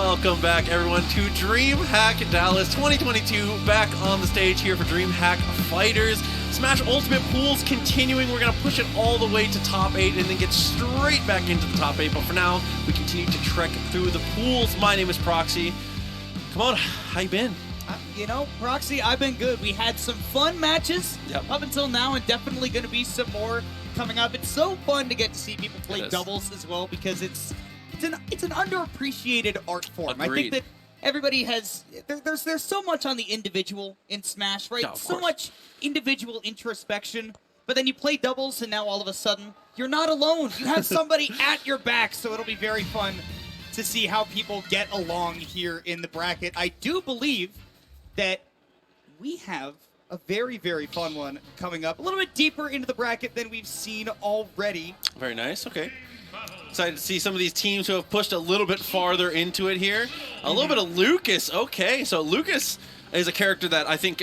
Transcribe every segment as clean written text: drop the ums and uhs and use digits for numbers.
Welcome back, everyone, to DreamHack Dallas 2022. Back on the stage here for DreamHack Fighters. Smash Ultimate Pools continuing. We're going to push it all the way to top 8 and then get straight back into the top 8. But for now, we continue to trek through the pools. My name is Proxy. Come on, how you been? You know, Proxy, I've been good. We had some fun matches up until now, and definitely going to be some more coming up. It's so fun to get to see people play doubles as well, because it's an underappreciated art form. Agreed. I think that everybody has there's so much on the individual in Smash, right? So much individual introspection. But then you play doubles, and now all of a sudden you're not alone. You have somebody at your back, so it'll be very fun to see how people get along here in the bracket. I do believe that we have a very, very fun one coming up. A little bit deeper into the bracket than we've seen already. Very nice. Okay. Excited to see some of these teams who have pushed a little bit farther into it here. A little bit of Lucas. Okay, so Lucas is a character that I think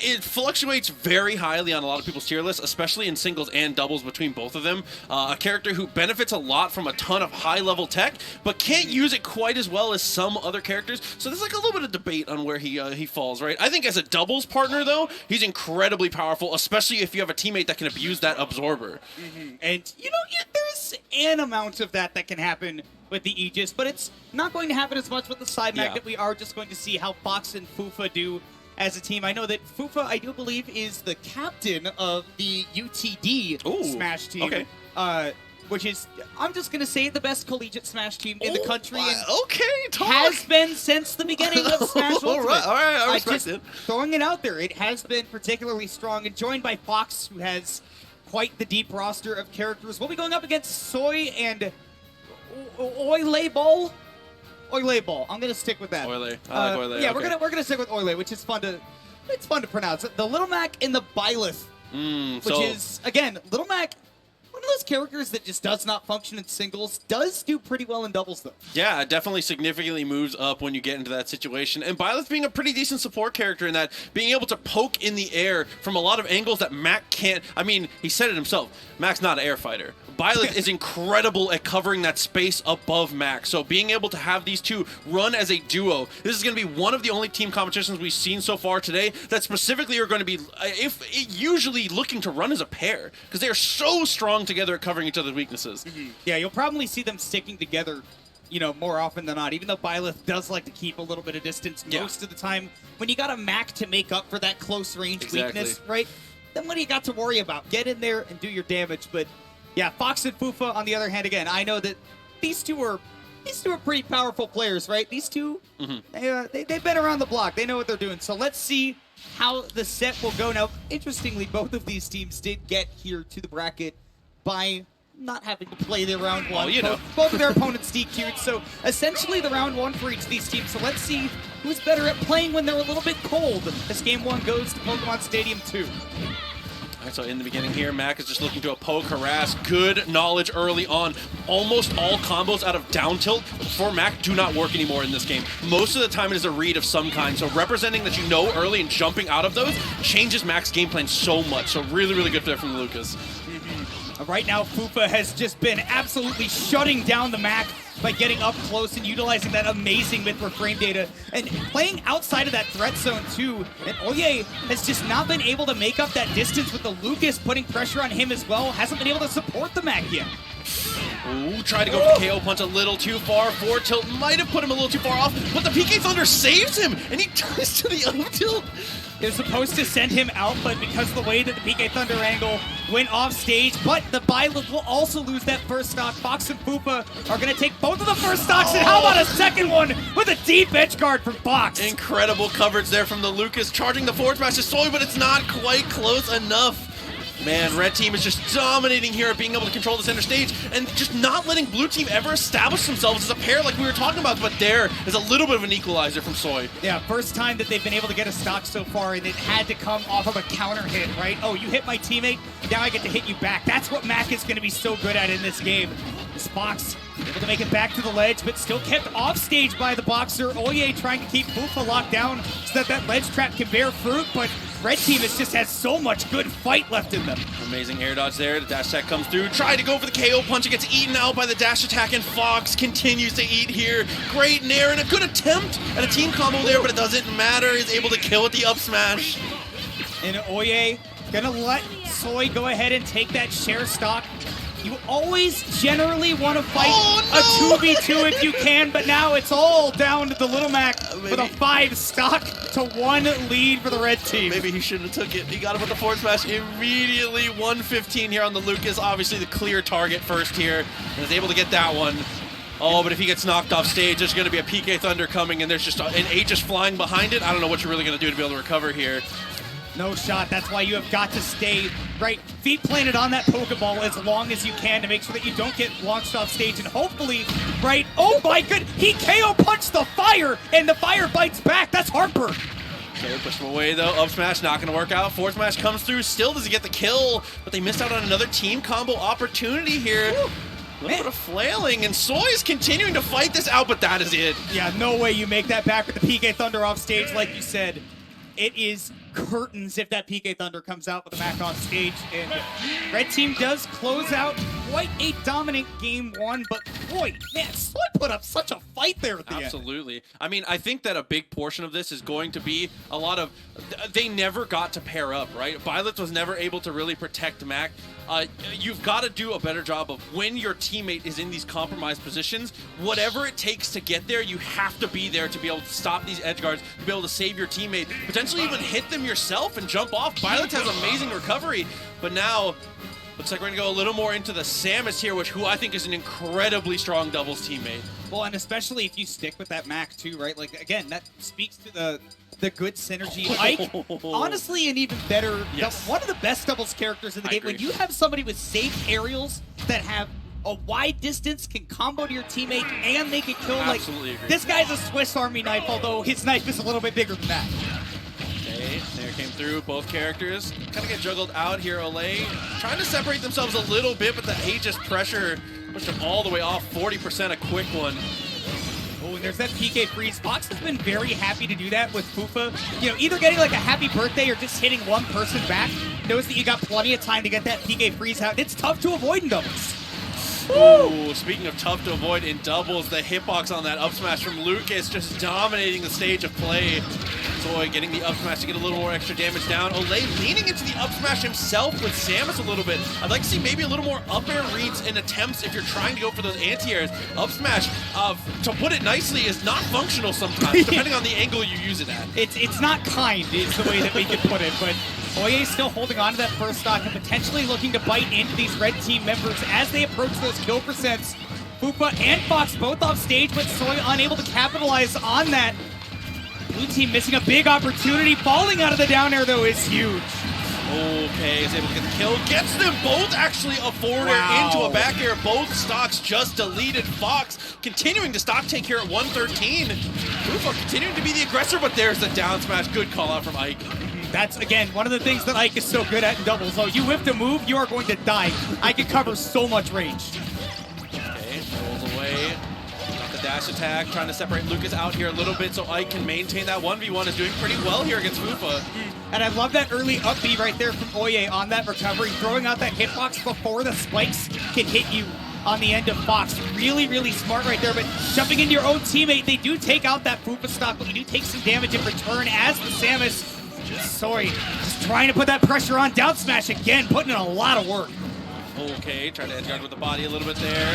it fluctuates very highly on a lot of people's tier lists, especially in singles and doubles between both of them. A character who benefits a lot from a ton of high-level tech, but can't use it quite as well as some other characters. So there's like a little bit of debate on where he falls, right? I think as a doubles partner, though, he's incredibly powerful, especially if you have a teammate that can abuse that absorber. And, you know, there's an amount of that can happen with the Aegis, but it's not going to happen as much with the side magnet. We are just going to see how Fox and Fufa do as a team. I know that Fufa, I do believe, is the captain of the UTD Smash team. Okay. Which is, I'm just going to say, the best collegiate Smash team in the country. And talk. has been since the beginning of Smash Ultimate. All right, I respect it. Throwing it out there, it has been particularly strong, and joined by Fox, who has quite the deep roster of characters. We'll be going up against Soy and Oile Ball. Oile Ball. I'm gonna stick with that. Oile. I like Oile. Yeah, okay. we're gonna stick with Oile, which is fun to pronounce. The Little Mac and the Byleth, which is again Little Mac, one of those characters that just does not function in singles, does do pretty well in doubles though. Yeah, it definitely significantly moves up when you get into that situation. And Byleth being a pretty decent support character in that, being able to poke in the air from a lot of angles that Mac can't. I mean, he said it himself. Mac's not an air fighter. Byleth is incredible at covering that space above Mac. So being able to have these two run as a duo, this is going to be one of the only team competitions we've seen so far today that specifically are going to be usually looking to run as a pair, because they are so strong together at covering each other's weaknesses. Yeah, you'll probably see them sticking together, you know, more often than not, even though Byleth does like to keep a little bit of distance most of the time. When you got a Mac to make up for that close range weakness, right? Then what do you got to worry about? Get in there and do your damage. But yeah, Fox and Fufa, on the other hand, again, I know that these two are pretty powerful players, right? These two, they've been around the block. They know what they're doing. So let's see how the set will go. Now, interestingly, both of these teams did get here to the bracket by not having to play their round one. Both of their opponents DQ'd. So essentially the round one for each of these teams. So let's see who's better at playing when they're a little bit cold as game one goes to Pokemon Stadium 2. All right, so in the beginning here, Mac is just looking to poke, harass. Good knowledge early on. Almost all combos out of down tilt for Mac do not work anymore in this game. Most of the time it is a read of some kind. So representing that you know early and jumping out of those changes Mac's game plan so much. So really, really good there from Lucas. Right now, Fufa has just been absolutely shutting down the Mac by getting up close and utilizing that amazing mid-for frame data and playing outside of that threat zone too. And Oye has just not been able to make up that distance with the Lucas putting pressure on him as well. Hasn't been able to support the Mac yet. Ooh, tried to go for KO punch a little too far. Forward tilt might have put him a little too far off, but the PK Thunder saves him, and he turns to the up tilt. It was supposed to send him out, but because of the way that the PK Thunder angle went off stage, but the Byleth will also lose that first stock. Fox and Fufa are going to take both of the first stocks, and how about a second one with a deep edge guard from Fox? Incredible coverage there from the Lucas, charging the forward smash to Soy, but it's not quite close enough. Man, Red Team is just dominating here at being able to control the center stage and just not letting Blue Team ever establish themselves as a pair like we were talking about, but there is a little bit of an equalizer from Soy. Yeah, first time that they've been able to get a stock so far, and it had to come off of a counter hit, right? Oh, you hit my teammate, now I get to hit you back. That's what Mac is going to be so good at in this game. This Fox Able to make it back to the ledge, but still kept off stage by the boxer. Oye trying to keep Fufa locked down so that ledge trap can bear fruit, but red team just has so much good fight left in them. Amazing air dodge there. The dash attack comes through. Tried to go for the KO punch. It gets eaten out by the dash attack, and Fox continues to eat here. Great nair and a good attempt at a team combo there, but it doesn't matter. He's able to kill with the up smash. And Oye gonna let Soy go ahead and take that share stock. You always generally want to fight a 2v2 if you can, but now it's all down to the Little Mac with a 5 stock to 1 lead for the red team. Maybe he shouldn't have took it. He got him with the forward smash immediately. 115 here on the Lucas. Obviously the clear target first here, and is able to get that one. Oh, but if he gets knocked off stage, there's going to be a PK Thunder coming, and there's just an 8 just flying behind it. I don't know what you're really going to do to be able to recover here. No shot. That's why you have got to stay right, feet planted on that Pokeball as long as you can to make sure that you don't get launched off stage, and hopefully, right, oh my good, he KO punched the fire, and the fire bites back. That's heartburn. Okay, push him away though. Up smash not going to work out. Forward smash comes through. Still doesn't get the kill, but they missed out on another team combo opportunity here. A little bit of flailing, and Soy is continuing to fight this out, but that is it. Yeah, no way you make that back with the PK Thunder off stage, like you said. It is curtains if that PK Thunder comes out with the Mac on stage, and red team does close out quite a dominant game 1, but boy, man, Soy put up such a fight there at the end. Absolutely. I mean, I think that a big portion of this is going to be a lot of, they never got to pair up, right? Violet was never able to really protect Mac. You've got to do a better job of when your teammate is in these compromised positions, whatever it takes to get there, you have to be there to be able to stop these edge guards, to be able to save your teammate, potentially even hit them yourself and jump off. Violet has amazing recovery, but now looks like we're going to go a little more into the Samus here, who I think is an incredibly strong doubles teammate. Well, and especially if you stick with that Mac too, right? Like, again, that speaks to the good synergy. Ike, honestly, an even better, one of the best doubles characters in the game. Agree. When you have somebody with safe aerials that have a wide distance, can combo to your teammate, and they can kill, like, Absolutely agree. this guy's a Swiss Army knife, although his knife is a little bit bigger than that. Okay, there came through, both characters. Kind of get juggled out here. Olay trying to separate themselves a little bit, but the Aegis pressure pushed them all the way off. 40%, a quick one. Oh, and there's that PK freeze. Fox has been very happy to do that with Fufa. You know, either getting like a happy birthday or just hitting one person back. Knows that you got plenty of time to get that PK freeze out. It's tough to avoid in doubles. Ooh, speaking of tough to avoid in doubles, the hitbox on that up smash from Lucas just dominating the stage of play. Soy getting the up smash to get a little more extra damage down. Olay leaning into the up smash himself with Samus a little bit. I'd like to see maybe a little more up air reads and attempts if you're trying to go for those anti-airs. Up smash, to put it nicely, is not functional sometimes, depending on the angle you use it at. It's not kind, is the way that we could put it, but Oye is still holding on to that first stock and potentially looking to bite into these red team members as they approach those kill percents. Fufa and Fox both off stage, but Soy unable to capitalize on that. Blue team missing a big opportunity. Falling out of the down air, though, is huge. Okay, is able to get the kill. Gets them both actually a forward air into a back air. Both stocks just deleted. Fox continuing to stock tank here at 113. Fufa continuing to be the aggressor, but there's the down smash. Good call out from Ike. That's, again, one of the things that Ike is so good at in doubles. So you whip to move, you are going to die. Ike can cover so much range. Okay, rolls away. Got the dash attack, trying to separate Lucas out here a little bit so Ike can maintain that 1v1. Is doing pretty well here against Fufa. And I love that early up B right there from Oye on that recovery, throwing out that hitbox before the spikes can hit you on the end of Fox. Really, really smart right there, but jumping into your own teammate, they do take out that Fufa stock, but you do take some damage in return as the Samus. Soy just trying to put that pressure on. Down smash again, putting in a lot of work. Okay, trying to edge guard with the body a little bit there.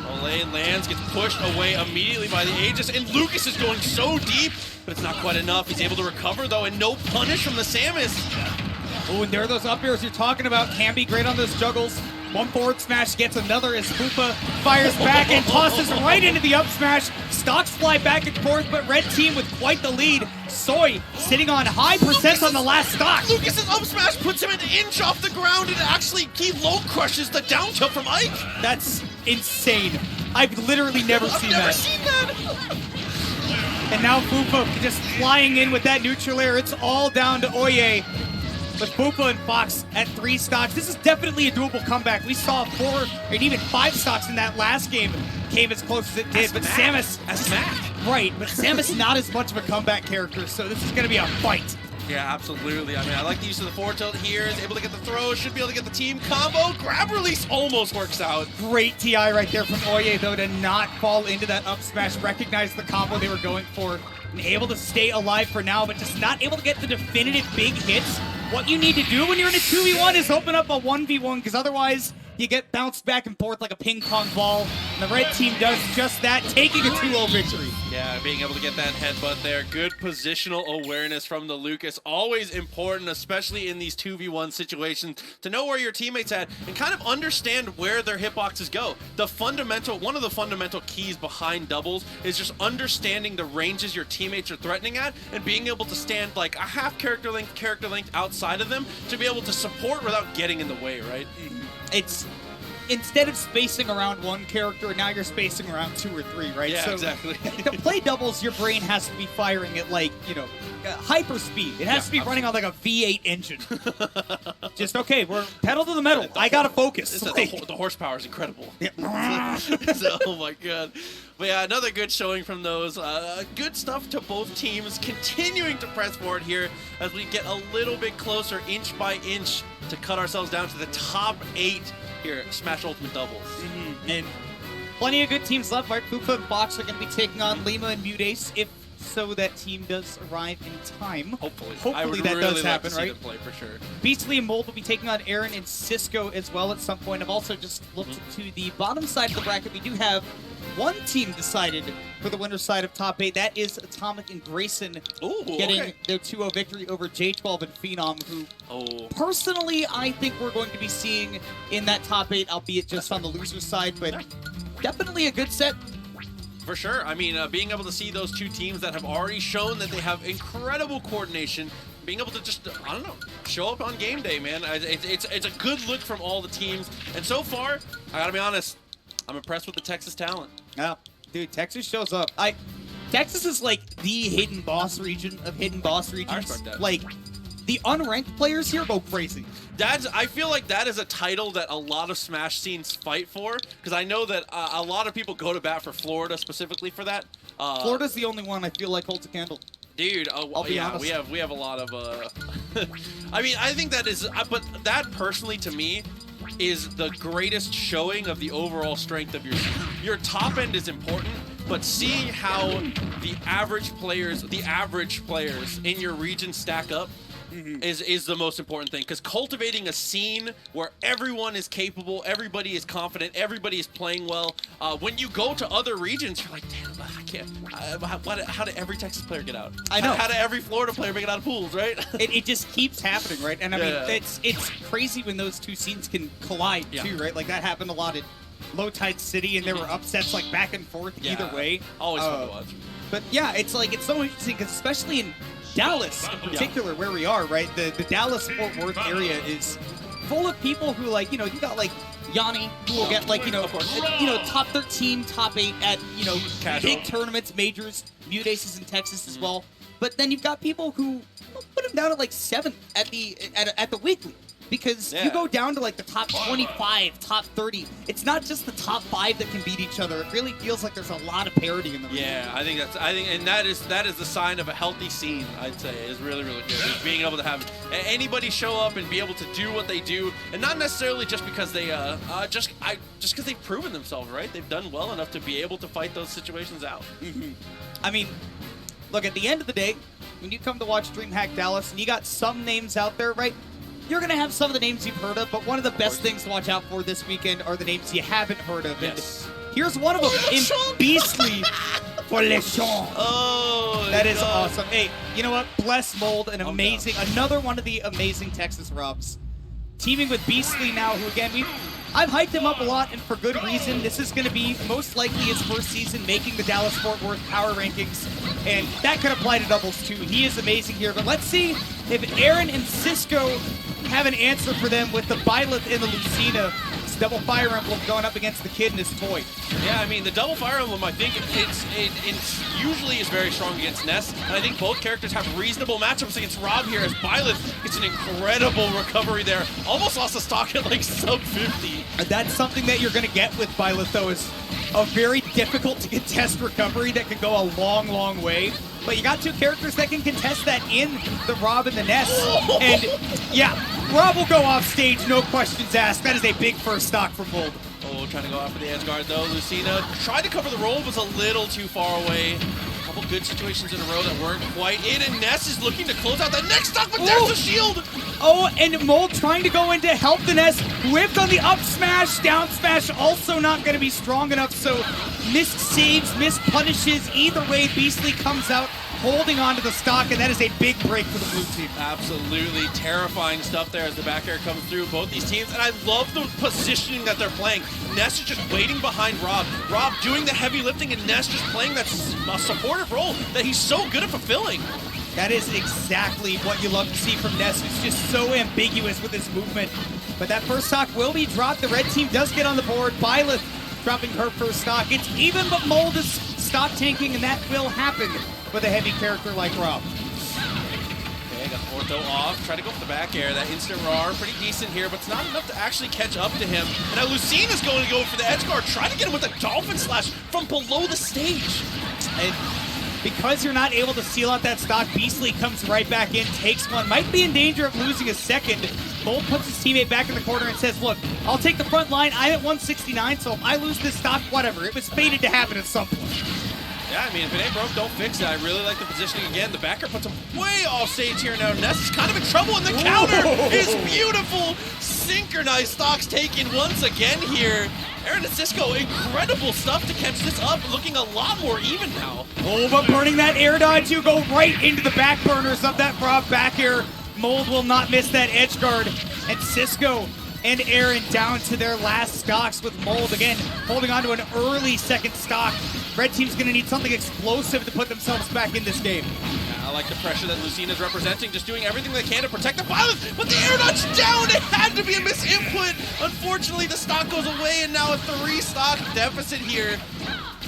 Olay lands, gets pushed away immediately by the Aegis, and Lucas is going so deep, but it's not quite enough. He's able to recover, though, and no punish from the Samus. Oh, and there are those up airs you're talking about. Can be great on those juggles. One forward smash gets another as Fufa fires back and tosses right into the up smash. Stocks fly back and forth, but red team with quite the lead. Soy sitting on high percents on the last stock. Lucas's up smash puts him an inch off the ground, and actually he low crushes the down tilt from Ike. That's insane. I've literally never seen that. And now Fufa just flying in with that neutral air. It's all down to Oye. with Bupa and Fox at 3 stocks. This is definitely a doable comeback. We saw 4 and even 5 stocks in that last game. Came as close as it did, but Samus... That's Mac. Right, but Samus not as much of a comeback character, so this is going to be a fight. Yeah, absolutely. I mean, I like the use of the forward tilt here. Is able to get the throw. Should be able to get the team combo. Grab release almost works out. Great TI right there from Oye, though, to not fall into that up smash. Recognize the combo they were going for. And able to stay alive for now, but just not able to get the definitive big hits. What you need to do when you're in a 2v1 is open up a 1v1, because otherwise you get bounced back and forth like a ping pong ball. And the red team does just that, taking a 2-0 victory. Yeah, being able to get that headbutt there. Good positional awareness from the Lucas. Always important, especially in these 2v1 situations, to know where your teammates at and kind of understand where their hitboxes go. One of the fundamental keys behind doubles is just understanding the ranges your teammates are threatening at and being able to stand like a half character length outside of them to be able to support without getting in the way, right? It's instead of spacing around one character, now you're spacing around 2 or 3, right? Yeah, so exactly. To play doubles, your brain has to be firing at like, hyper speed. It has to be running on like a V8 engine. Just, okay, we're pedal to the metal. I gotta focus. The horsepower is incredible. Yeah. So, oh my god. But yeah, another good showing from those. Good stuff to both teams. Continuing to press forward here as we get a little bit closer, inch by inch, to cut ourselves down to the top 8 here at Smash Ultimate Doubles. And plenty of good teams left, right? Bupa and Fox are going to be taking on Lima and Mutace, if so that team does arrive in time. Hopefully that really does happen, to see right? them play for sure. Beastly and Mold will be taking on Aaron and Cisco as well at some point. I've also just looked to the bottom side of the bracket. We do have one team decided for the winner's side of top 8. That is Atomic and Grayson getting their 2-0 victory over J12 and Phenom, who personally I think we're going to be seeing in that top 8, albeit just on the loser side, but definitely a good set. For sure. I mean, being able to see those two teams that have already shown that they have incredible coordination, being able to just, I don't know, show up on game day, man. It's a good look from all the teams. And so far, I gotta be honest, I'm impressed with the Texas talent. Yeah, dude, Texas shows up. Texas is like the hidden boss region of hidden boss regions. I respect that. Like, the unranked players here go crazy. I feel like that is a title that a lot of Smash scenes fight for, because I know that a lot of people go to bat for Florida specifically for that. Florida's the only one I feel like holds a candle. Dude, I'll be honest. we have a lot of I mean, I think that is but that personally to me is the greatest showing of the overall strength of your team. Your top end is important, but seeing how the average players in your region stack up is the most important thing, because cultivating a scene where everyone is capable, everybody is confident, everybody is playing well. When you go to other regions, you're like, damn, I can't. How did every Texas player get out? I know. How did every Florida player make it out of pools, right? It just keeps happening, right? And I mean, it's crazy when those two scenes can collide too, right? Like that happened a lot at Low Tide City, and there were upsets like back and forth either way. Always fun to watch. But yeah, it's so interesting, because especially in Dallas in particular, where we are, right? The Dallas-Fort Worth area is full of people who, like, you got like Yanni, who will get like, top 13, top 8 at, big tournaments, majors. Mutace is in Texas as well. But then you've got people who put him down at like 7th at the weekly. Because you go down to like the top 25, top 30. It's not just the top 5 that can beat each other. It really feels like there's a lot of parity in the region. Yeah, I think that is the sign of a healthy scene. I'd say is really good. Is being able to have anybody show up and be able to do what they do, and not necessarily just because they just because they've proven themselves, right? They've done well enough to be able to fight those situations out. I mean, look, at the end of the day, when you come to watch DreamHack Dallas and you got some names out there, right? You're going to have some of the names you've heard of, but one of the best things to watch out for this weekend are the names you haven't heard of. Yes. And here's one of them in Beastly for Lechon. Oh, that is awesome. Hey, you know what? Bless Mold, another one of the amazing Texas Robs. Teaming with Beastly now, who again, I've hyped him up a lot, and for good reason. This is going to be most likely his first season making the Dallas-Fort Worth power rankings, and that could apply to doubles too. He is amazing here, but let's see if Aaron and Cisco have an answer for them with the Byleth and the Lucina. double Fire Emblem going up against the kid and his toy. Yeah, I mean, the double Fire Emblem, I think it's usually is very strong against Ness, and I think both characters have reasonable matchups against Rob here, as Byleth gets an incredible recovery there. Almost lost the stock at like sub 50. That's something that you're going to get with Byleth, though, is a very difficult to contest recovery that can go a long, long way. But you got two characters that can contest that in the Rob and the Ness. And yeah, Rob will go off stage, no questions asked. That is a big first stock from Mold. Oh, trying to go after the edge guard though. Lucina tried to cover the roll, was a little too far away. A couple good situations in a row that weren't quite in, and Ness is looking to close out that next stock, but there's the shield! Oh, and Mold trying to go in to help the Ness. Whipped on the up smash, down smash, also not going to be strong enough, so missed saves, missed punishes. Either way, Beastly comes out holding on to the stock, and that is a big break for the blue team. Absolutely terrifying stuff there as the back air comes through both these teams, and I love the positioning that they're playing. Ness is just waiting behind Rob. Rob doing the heavy lifting, and Ness just playing that supportive role that he's so good at fulfilling. That is exactly what you love to see from Ness. He's just so ambiguous with his movement. But that first stock will be dropped. The red team does get on the board. Byleth dropping her first stock. It's even, but Mold is stock tanking, and that will happen with a heavy character like Rob. Okay, got the ortho off. Try to go for the back air. That instant RAR, pretty decent here, but it's not enough to actually catch up to him. And now Lucina's going to go for the edge guard. Try to get him with a dolphin slash from below the stage. And because you're not able to seal out that stock, Beastly comes right back in, takes one, might be in danger of losing a second. Mold puts his teammate back in the corner and says, look, I'll take the front line. I'm at 169, so if I lose this stock, whatever. It was fated to happen at some point. Yeah, I mean, if it ain't broke, don't fix it. I really like the positioning again. The backer puts him way off stage here now. Ness is kind of in trouble, and the counter is beautiful. Synchronized stocks taken once again here. Aaron and Cisco, incredible stuff to catch this up. Looking a lot more even now. Oh, but burning that air dodge, you go right into the back burners of that Rob back air. Mold will not miss that edge guard. And Cisco and Aaron down to their last stocks with Mold again, holding on to an early second stock. Red team's gonna need something explosive to put themselves back in this game. Yeah, I like the pressure that Lucina's representing, just doing everything they can to protect the Byleth, but the air dodge down, it had to be a misinput. Unfortunately, the stock goes away, and now a 3-stock deficit here.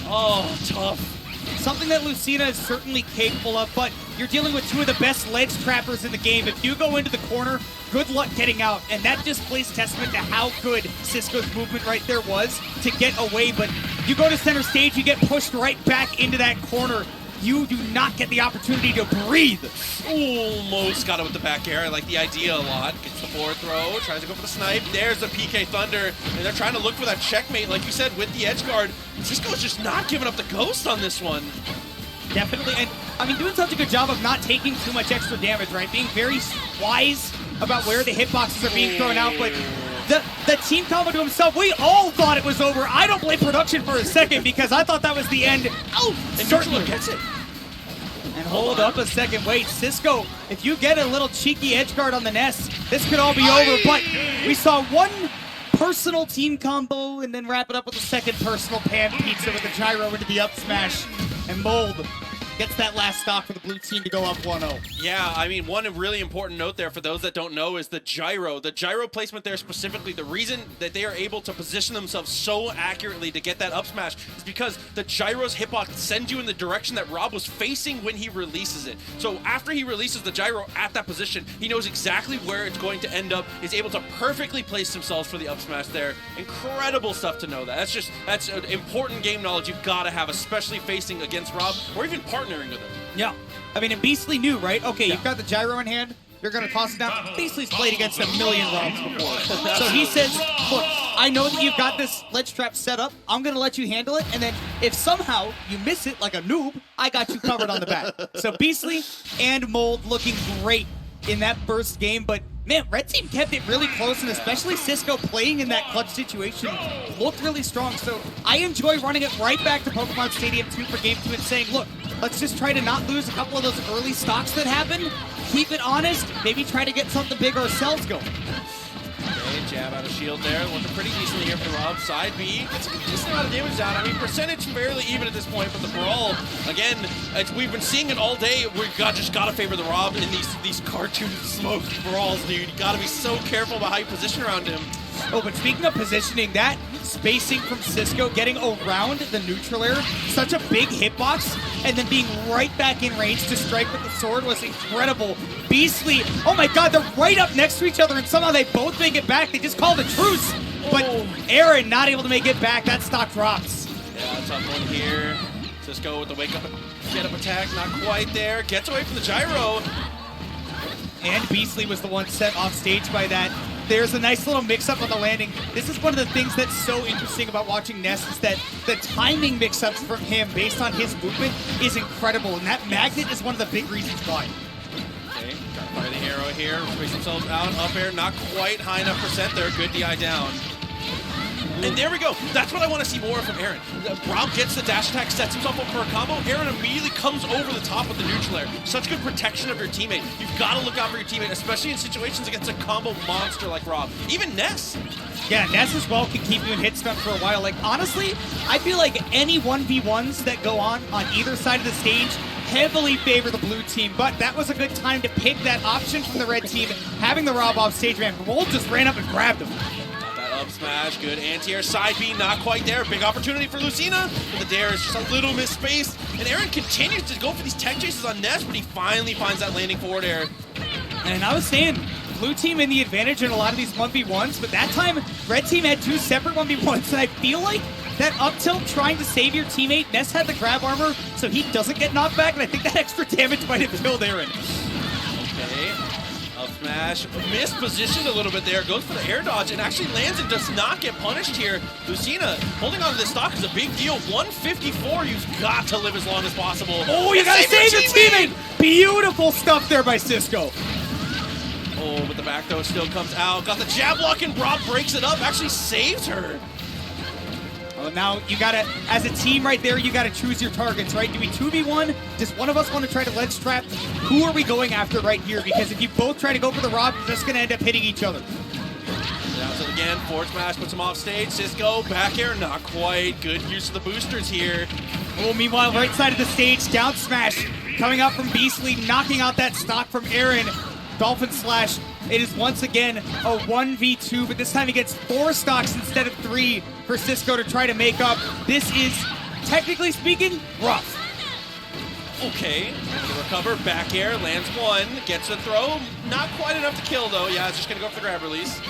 Oh, tough. Something that Lucina is certainly capable of, but you're dealing with two of the best ledge trappers in the game. If you go into the corner, good luck getting out, and that just plays testament to how good Cisco's movement right there was to get away. But you go to center stage, you get pushed right back into that corner. You do not get the opportunity to breathe. Almost got it with the back air. I like the idea a lot. Gets the forward throw, tries to go for the snipe. There's the PK Thunder, and they're trying to look for that checkmate, like you said, with the edge guard. Cisco's just not giving up the ghost on this one. Definitely, and I mean, doing such a good job of not taking too much extra damage, right? Being very wise about where the hitboxes are being thrown out, but the team combo to himself, we all thought it was over. I don't blame production for a second because I thought that was the end. Oh, and certainly gets it. And hold up a second. Wait, Cisco, if you get a little cheeky edge guard on the Ness, this could all be over. But we saw one personal team combo and then wrap it up with a second personal pan pizza with a gyro into the up smash. And Mold gets that last stock for the blue team to go up 1-0. Yeah, I mean, one really important note there for those that don't know is the gyro. The gyro placement there specifically, the reason that they are able to position themselves so accurately to get that up smash is because the gyro's hitbox sends you in the direction that Rob was facing when he releases it. So after he releases the gyro at that position, he knows exactly where it's going to end up, is able to perfectly place himself for the up smash there. Incredible stuff to know that. That's important game knowledge you've got to have, especially facing against Rob or even partnering with him. Yeah. I mean, and Beastly knew, right? Okay, you've got the gyro in hand. You're going to toss it down. Beastly's played against a million Robs before. So he says, look, I know that you've got this ledge trap set up. I'm going to let you handle it. And then if somehow you miss it like a noob, I got you covered on the back. So Beastly and Mold looking great in that first game. But man, Red Team kept it really close, and especially Cisco playing in that clutch situation looked really strong. So I enjoy running it right back to Pokemon Stadium 2 for Game 2 and saying, look, let's just try to not lose a couple of those early stocks that happen. Keep it honest. Maybe try to get something big ourselves going. Okay, jab out of shield there. Working pretty decently here for the Rob. Side B gets a decent amount of damage down. I mean, percentage fairly even at this point, but the brawl, again, we've been seeing it all day. Just gotta favor the Rob in these cartoon smoke brawls, dude. You gotta be so careful about how you position around him. Oh, but speaking of positioning, that spacing from Cisco, getting around the neutral air, such a big hitbox, and then being right back in range to strike with the sword was incredible. Beastly, oh my god, they're right up next to each other, and somehow they both make it back. They just called a truce, but Aaron not able to make it back. That stock drops. Yeah, tough one here. Cisco with the wake up, get up attack, not quite there. Gets away from the gyro. And Beastly was the one set off stage by that. There's a nice little mix-up on the landing. This is one of the things that's so interesting about watching Ness is that the timing mix-ups from him based on his movement is incredible, and that magnet is one of the big reasons why. Okay, gotta fire the arrow here, space themselves out, up air, not quite high enough percent there, good DI down. And there we go. That's what I want to see more from Aaron. R.O.B gets the dash attack, sets himself up for a combo. Aaron immediately comes over the top with the neutral air. Such good protection of your teammate. You've got to look out for your teammate, especially in situations against a combo monster like R.O.B. Even Ness. Yeah, Ness as well can keep you in hit stun for a while. Like, honestly, I feel like any 1v1s that go on either side of the stage heavily favor the blue team, but that was a good time to pick that option from the red team, having the R.O.B off stage, man. Roll just ran up and grabbed him. Up smash, good anti-air, side B, not quite there. Big opportunity for Lucina, but the dare is just a little misspaced. And Aaron continues to go for these tech chases on Ness, but he finally finds that landing forward air. And I was saying, blue team in the advantage in a lot of these 1v1s, but that time, red team had two separate 1v1s, and I feel like that up tilt trying to save your teammate, Ness had the grab armor, so he doesn't get knocked back, and I think that extra damage might have killed Aaron. Okay. Up smash, mispositioned a little bit there, goes for the air dodge and actually lands and does not get punished here. Lucina holding on to this stock is a big deal. 154, you've got to live as long as possible. Oh, you gotta save your teammate! Beautiful stuff there by Cisco. Oh, but the back throw still comes out. Got the jab lock and R.O.B breaks it up, actually saves her. Well, now you gotta, as a team right there, you gotta choose your targets, right? Do we 2v1? Does one of us want to try to ledge trap? Who are we going after right here? Because if you both try to go for the R.O.B, you're just gonna end up hitting each other. Down to it again, forward smash puts him off stage. Cisco, back air, not quite. Good use of the boosters here. Oh, meanwhile, right side of the stage, down smash coming out from Beastly, knocking out that stock from Aaron. Dolphin Slash. It is once again a 1v2, but this time he gets 4 stocks instead of 3 for Cisco to try to make up. This is, technically speaking, rough. Okay, to recover, back air, lands 1, gets a throw, not quite enough to kill though. Yeah, it's just gonna go for the grab release.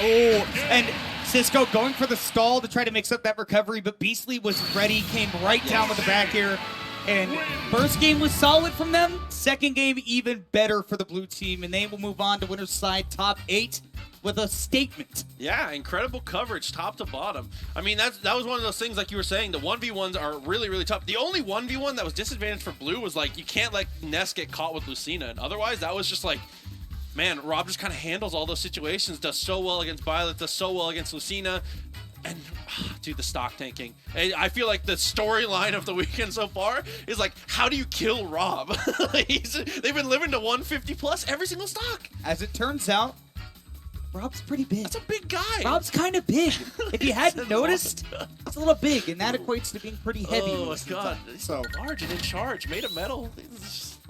Oh, and Cisco going for the stall to try to mix up that recovery, but Beastly was ready, came right down with the back air. And first game was solid from them. Second game even better for the blue team, and they will move on to winner's side top 8 with a statement. Yeah, incredible coverage, top to bottom. I mean, that was one of those things, like you were saying, the 1v1s are really, really tough. The only 1v1 that was disadvantaged for blue was like, you can't let Ness get caught with Lucina. And otherwise, that was just like, man, R.O.B just kind of handles all those situations, does so well against Violet, does so well against Lucina. And, dude, the stock tanking. I feel like the storyline of the weekend so far is like, how do you kill R.O.B? They've been living to 150 plus every single stock. As it turns out, R.O.B's pretty big. That's a big guy. R.O.B's kind of big. If you hadn't noticed, it's a little big, and that equates to being pretty heavy. Oh, my God. He's so large and in charge. Made of metal.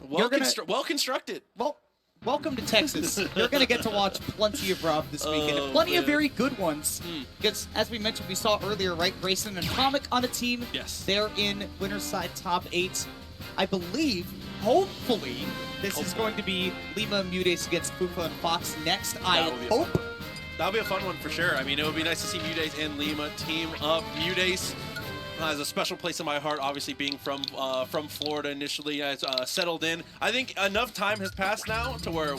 Well constructed. Well, welcome to Texas. You're going to get to watch plenty of R.O.B this weekend, and plenty of very good ones. Because, as we mentioned, we saw earlier, right, Grayson and Comic on a team. Yes. They're in winner's side top 8. I believe, hopefully, this is going to be Lima Mudace against Fufa and Fox next. I hope. That'll be a fun one for sure. I mean, it would be nice to see Mudace and Lima team up. Mudace has a special place in my heart, obviously being from Florida initially, has settled in. I think enough time has passed now to where,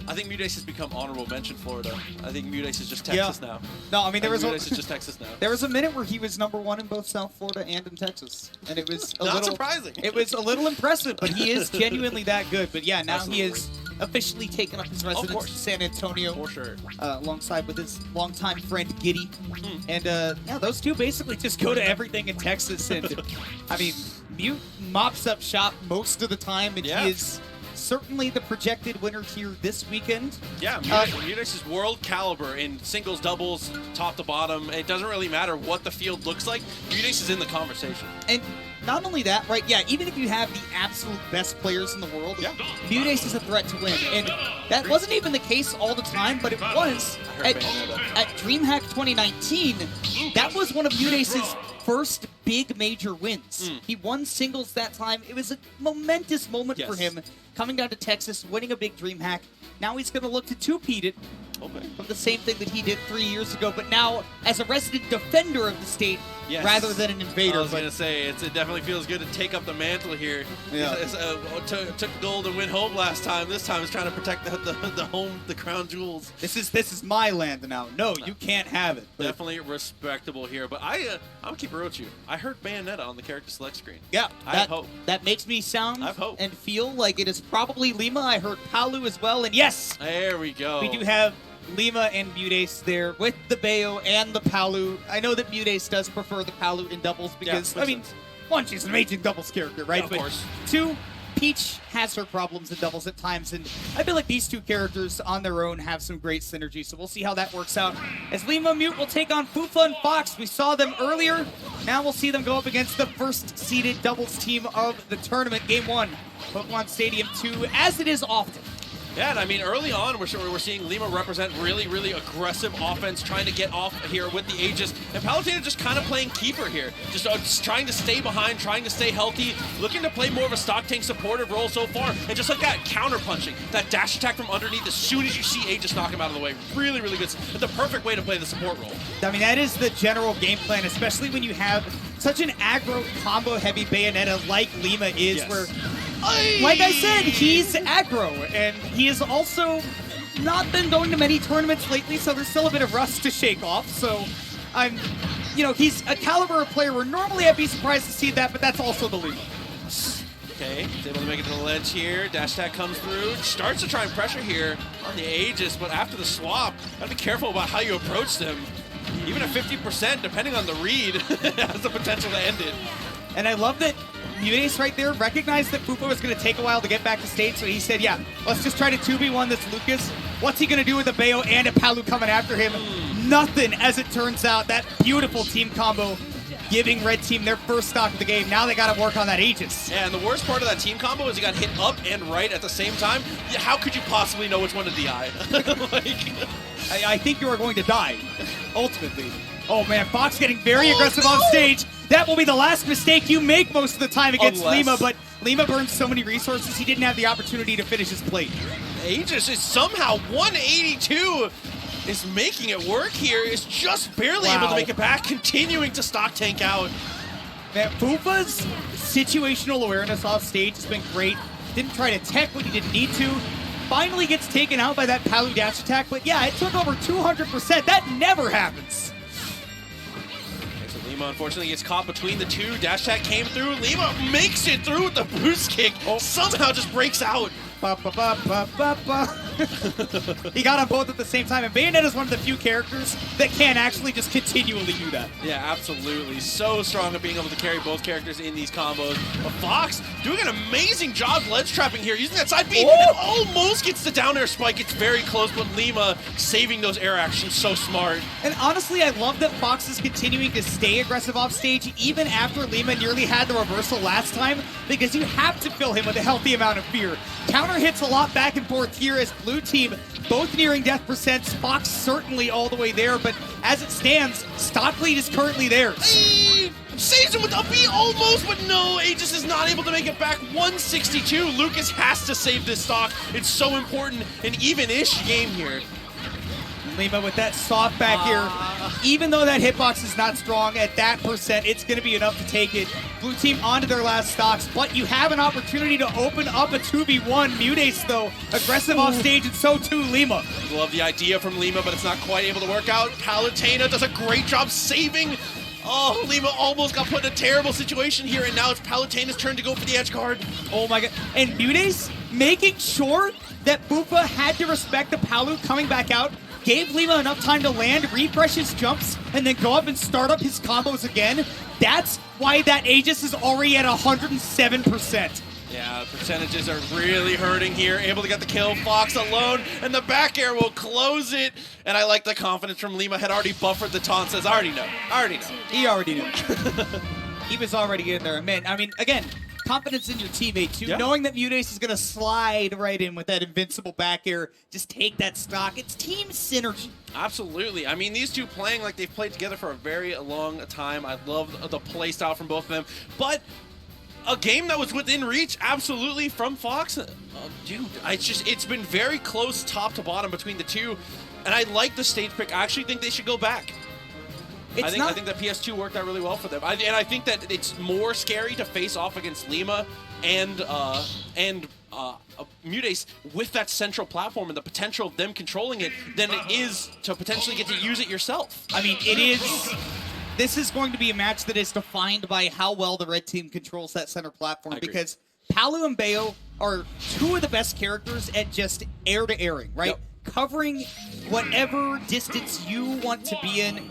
I think Mudace has become honorable mention Florida. I think Mudace is just Texas now. No, I mean, Mudace is just Texas now. There was a minute where he was #1 in both South Florida and in Texas, and it was not surprising. It was a little impressive, but he is genuinely that good. But yeah, now he is officially taken up his residence in San Antonio. For sure. Alongside with his longtime friend Giddy. And yeah, those two basically just go to everything in Texas. And I mean, Mute mops up shop most of the time, and he is certainly the projected winner here this weekend. Yeah, Mutex is world caliber in singles, doubles, top to bottom. It doesn't really matter what the field looks like. Mutex is in the conversation. And not only that, right? Yeah, even if you have the absolute best players in the world, Mutex is a threat to win. And that wasn't even the case all the time, but it was at DreamHack 2019. That was one of Mutex's first big major wins. He won singles that time. It was a momentous moment for him, coming down to Texas, winning a big DreamHack. Now he's going to look to two-peat it from the same thing that he did 3 years ago, but now as a resident defender of the state rather than an invader. I was going to say, it definitely feels good to take up the mantle here. Took gold to win home last time. This time it's trying to protect the crown jewels. This is my land now. No, you can't have it. Definitely respectable here, but I'm going to keep it real with you. I heard Bayonetta on the character select screen. Yeah, I have hope. That makes me sound and feel like it is probably Lima. I heard Palu as well, and yes! There we go. We do have Lima and Mutex there with the Bayo and the Palu. I know that Mutex does prefer the Palu in doubles because, I mean, one, she's an amazing doubles character, right? Yeah, of course. Two, Peach has her problems in doubles at times, and I feel like these two characters on their own have some great synergy, so we'll see how that works out. As Lima Mute will take on Fufa and Fox. We saw them earlier. Now we'll see them go up against the first-seeded doubles team of the tournament, Game 1, Pokemon Stadium 2, as it is often. Yeah, and I mean, early on, we're seeing Lima represent really, really aggressive offense, trying to get off here with the Aegis. And Palutena just kind of playing keeper here. Just trying to stay behind, trying to stay healthy, looking to play more of a stock tank supportive role so far. And just like that, counter-punching, that dash attack from underneath as soon as you see Aegis knock him out of the way. Really, really good. It's the perfect way to play the support role. I mean, that is the general game plan, especially when you have such an aggro combo-heavy Bayonetta like Lima is, where... Like I said, he's aggro, and he has also not been going to many tournaments lately, so there's still a bit of rust to shake off. So he's a caliber of player where normally I'd be surprised to see that, but that's also the league. Okay, he's able to make it to the ledge here. Dash attack comes through, starts to try and pressure here on the Aegis, but after the swap, gotta be careful about how you approach them. Even at 50%, depending on the read, has the potential to end it. And I love that Mutex right there recognized that Fufa was going to take a while to get back to state, so he said, yeah, let's just try to 2v1 this Lucas. What's he going to do with a Bayo and a Palu coming after him? Nothing, as it turns out. That beautiful team combo giving Red Team their first stock of the game. Now they got to work on that Aegis. Yeah, and the worst part of that team combo is he got hit up and right at the same time. How could you possibly know which one to DI? I think you are going to die, ultimately. Oh man, Fox getting very aggressive on stage. That will be the last mistake you make most of the time against Lima, but Lima burns so many resources, he didn't have the opportunity to finish his plate. Aegis is somehow 182 is making it work here. Is just barely able to make it back, continuing to stock tank out. Man, Fufa's situational awareness off stage has been great. Didn't try to tech when he didn't need to. Finally gets taken out by that Palu dash attack, but yeah, it took over 200%. That never happens. Lima unfortunately gets caught between the two. Dash attack came through. Lima makes it through with the boost kick. Somehow just breaks out. He got on both at the same time, and Bayonetta is one of the few characters that can actually just continually do that. Yeah, absolutely. So strong at being able to carry both characters in these combos. But Fox doing an amazing job ledge trapping here, using that side B, and almost gets the down air spike. It's very close, but Lima saving those air actions so smart. And honestly, I love that Fox is continuing to stay aggressive off stage, even after Lima nearly had the reversal last time, because you have to fill him with a healthy amount of fear. Counter hits a lot back and forth here as blue team both nearing death percents. Fox certainly all the way there, but as it stands, stock lead is currently theirs. Saves him with a B almost, but no, Aegis is not able to make it back. 162. Lucas has to save this stock. It's so important. An even-ish game here. Lima with that soft back here. Even though that hitbox is not strong at that percent, it's going to be enough to take it. Blue team onto their last stocks, but you have an opportunity to open up a 2v1. Mutex, though, aggressive off stage, and so too Lima. Love the idea from Lima, but it's not quite able to work out. Palutena does a great job saving. Oh, Lima almost got put in a terrible situation here, and now it's Palutena's turn to go for the edge guard. Oh my god. And Mutex making sure that Fufa had to respect the Palu coming back out, gave Lima enough time to land, refresh his jumps, and then go up and start up his combos again. That's why that Aegis is already at 107%. Yeah, the percentages are really hurting here. Able to get the kill. Fox alone, and the back air will close it. And I like the confidence from Lima. Had already buffered the taunt. Says, I already know. He already knew. He was already in there. Man, I mean, again, confidence in your teammate, too. Yeah. Knowing that Mutace is going to slide right in with that invincible back air, just take that stock. It's team synergy. Absolutely. I mean, these two playing like they've played together for a very long time. I love the play style from both of them. But a game that was within reach, absolutely, from Fox. Dude, it's been very close top to bottom between the two. And I like the stage pick. I actually think they should go back. I think that PS2 worked out really well for them. And I think that it's more scary to face off against Lima and Mutace with that central platform and the potential of them controlling it than it is to potentially get to use it yourself. I mean, it is. This is going to be a match that is defined by how well the red team controls that center platform, because Palu and Bayo are two of the best characters at just air-to-airing, right? Yep. Covering whatever distance you want to be in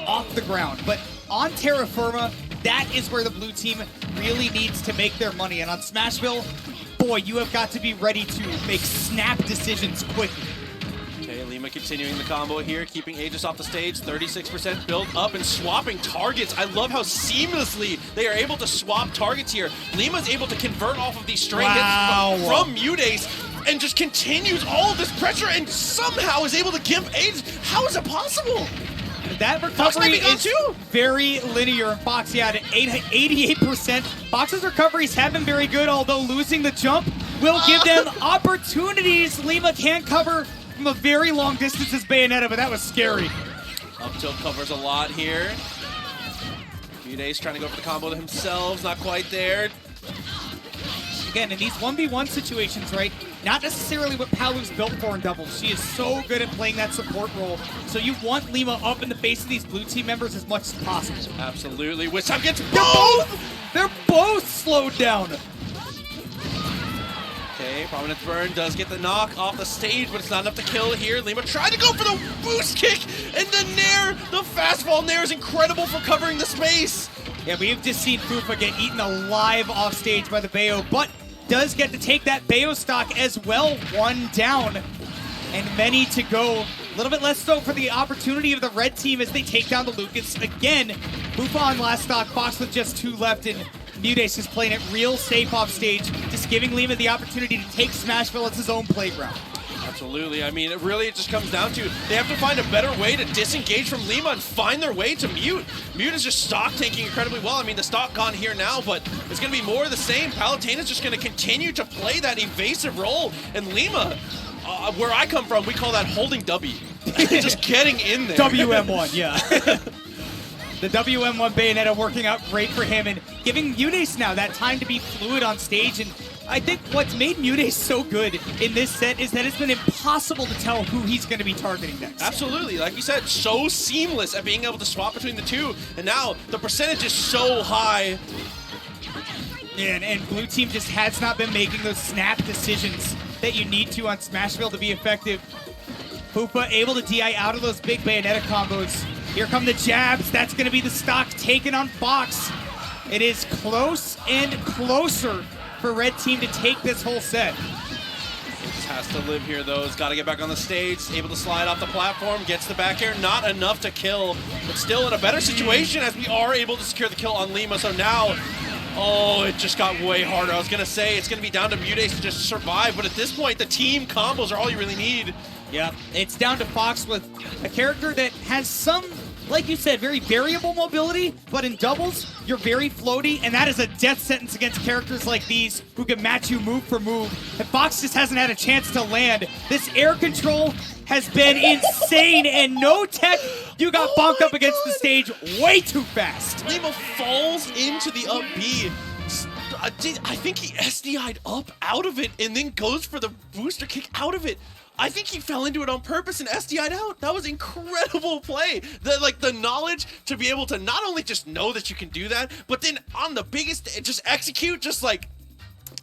off the ground. But on Terra Firma, that is where the blue team really needs to make their money. And on Smashville, boy, you have got to be ready to make snap decisions quickly. Okay, Lima continuing the combo here, keeping Aegis off the stage, 36% build up and swapping targets. I love how seamlessly they are able to swap targets here. Lima's able to convert off of these straight hits from Mutace and just continues all of this pressure and somehow is able to give Aegis. How is it possible? That recovery is very linear. Fox, yeah, at 88%. Fox's recoveries have been very good, although losing the jump will give them opportunities. Lima can't cover from a very long distance as Bayonetta, but that was scary. Up tilt covers a lot here. Mutace trying to go for the combo to himself, not quite there. Again, in these 1v1 situations, right, not necessarily what Palu's built for in doubles. She is so good at playing that support role. So you want Lima up in the face of these blue team members as much as possible. Absolutely. Wissam gets both! They're both slowed down. Okay, Prominence Burn does get the knock off the stage, but it's not enough to kill here. Lima tried to go for the boost kick, and the Nair, the fastball Nair is incredible for covering the space. Yeah, we've just seen Fufa get eaten alive off stage by the Bayo, but does get to take that Bayo stock as well. One down and many to go. A little bit less so for the opportunity of the red team as they take down the Lucas. Again, Fufa on last stock, Fox with just two left, and Mutace is playing it real safe off stage, just giving Lima the opportunity to take Smashville as his own playground. Absolutely. I mean, it just comes down to they have to find a better way to disengage from Lima and find their way to Mute. Mute is just stock tanking incredibly well. I mean, the stock gone here now, but it's going to be more of the same. Palutena is just going to continue to play that evasive role, and Lima, where I come from, we call that holding W. Just getting in there. WM1, yeah. The WM1 Bayonetta working out great for him and giving Mutace now that time to be fluid on stage. And I think what's made Mutace so good in this set is that it's been impossible to tell who he's going to be targeting next. Absolutely. Like you said, so seamless at being able to swap between the two. And now the percentage is so high. And blue team just has not been making those snap decisions that you need to on Smashville to be effective. Fufa able to DI out of those big Bayonetta combos. Here come the jabs. That's going to be the stock taken on Fox. It is close and closer for red team to take this whole set. It just has to live here, though. It's got to get back on the stage. Able to slide off the platform. Gets the back air. Not enough to kill, but still in a better situation as we are able to secure the kill on Lima. So now, oh, it just got way harder. I was going to say it's going to be down to Mutace to just survive, but at this point, the team combos are all you really need. Yeah, it's down to Fox with a character that has some, like you said, very variable mobility, but in doubles, you're very floaty, and that is a death sentence against characters like these who can match you move for move. And Fox just hasn't had a chance to land. This air control has been insane, and no tech, you got bonked up against the stage way too fast. Lima falls into the up B. I think he SDI'd up out of it and then goes for the booster kick out of it. I think he fell into it on purpose and SDI'd out. That was incredible play. The knowledge to be able to not only just know that you can do that, but then on the biggest, just execute, just like,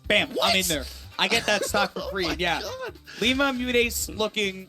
bam, what? I'm in there. I get that stock for free. Oh yeah. God. Lima Mutace looking,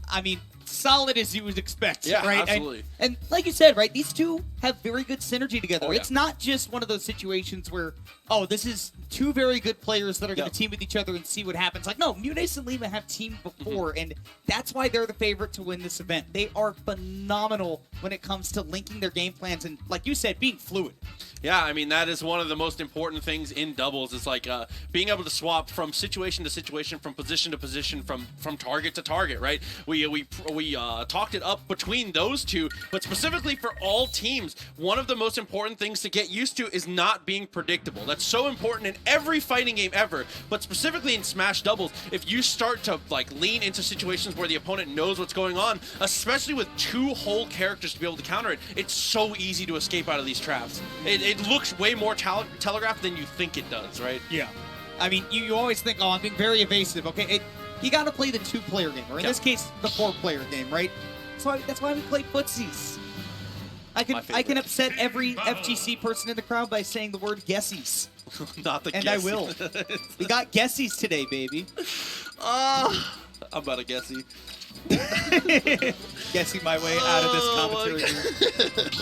I mean, solid as you would expect. Yeah, right? absolutely. And like you said, right, these two have very good synergy together. Oh, yeah. It's not just one of those situations where oh, this is two very good players that are going to team with each other and see what happens. Like, no, Munice and Lima have teamed before, and that's why they're the favorite to win this event. They are phenomenal when it comes to linking their game plans and, like you said, being fluid. Yeah, I mean, that is one of the most important things in doubles. It's like being able to swap from situation to situation, from position to position, from target to target, right? We talked it up between those two, but specifically for all teams, one of the most important things to get used to is not being predictable. That's so important in every fighting game ever, but specifically in Smash doubles, if you start to like lean into situations where the opponent knows what's going on, especially with two whole characters to be able to counter it, it's so easy to escape out of these traps. It looks way more telegraphed than you think it does, right? Yeah. I mean, you always think, oh, I'm being very evasive. Okay, you got to play the 2-player game, or in this case, the 4-player game, right? So that's why we play footsies. I can upset every FGC person in the crowd by saying the word guessies. Not the and guessies. I will. We got guessies today, baby. I'm about to guessy. Guessing my way out of this commentary.